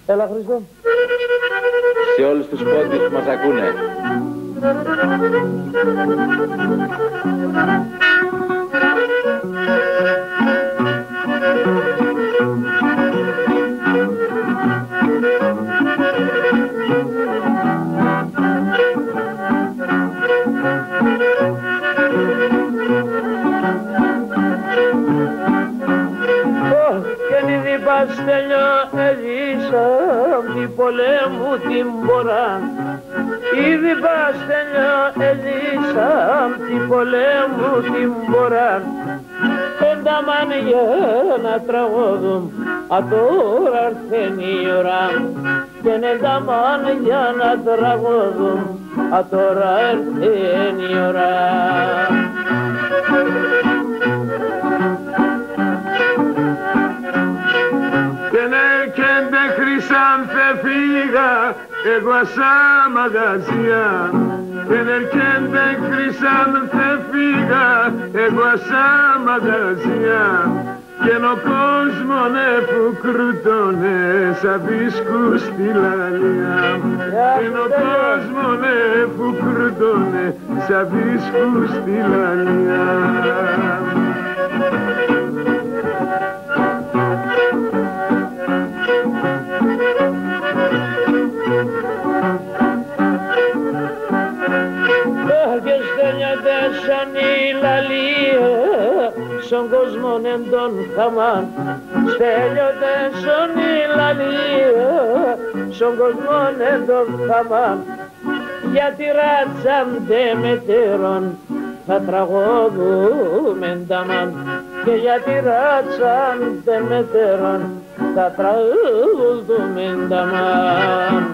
Έλα, Χρήστο. Σε όλους τους πόντους που μας ακούνε. Παστέλιο έζησα την πολέμου την πορά. Ήδη παστέλιο έζησα την πολέμου την πορά. Πένταμαν για να τραγωδούν, α τώρα έρθεν η ώρα. Και νένταμαν για να τραγωδούν, α τώρα έρθεν η ώρα. Φύγα εγώ σαν μαγαζιά και νερκέντε χρυσάν θε φύγα εγώ σαν μαγαζιά και ο κόσμονε που κρούτονε σαν βίσκου στη λαλιά και ο κόσμονε που κρούτονε σαν βίσκου στη λαλιά. Σαν η λαλία, στον κόσμο εν τον χαμάν. Στέλιωτε σαν η λαλία, στον κόσμο εν τον χαμάν. Γιατί ράτσαντε μετέρων, θα τραγωδούμε νταμάν. Και γιατί ράτσαντε μετέρων, θα τραγωδούμε νταμάν.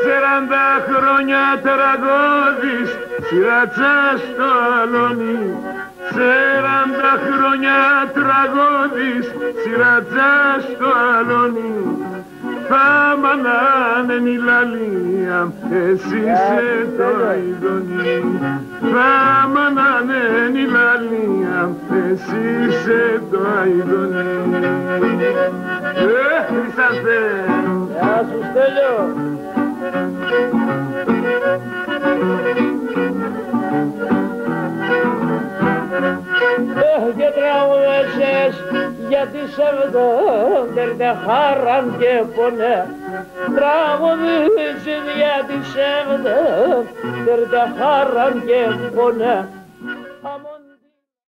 40 χρόνια τραγώδης σειρατζά στο αλόνι. 40 χρόνια τραγώδης σειρατζά στο αλόνι. Θα μανάνε η λαλία, εσύ είσαι το αηδόνι. Θα μανάνε η λαλία, εσύ είσαι το αηδόνι. Χρυσάνθε! Γεια σου Στέλιο! Και τραγουδέσες γιατί σε βδόντερτε χάραν και πονέ. Τραγουδήσεις γιατί σε βδόντερτε χάραν και πονέ.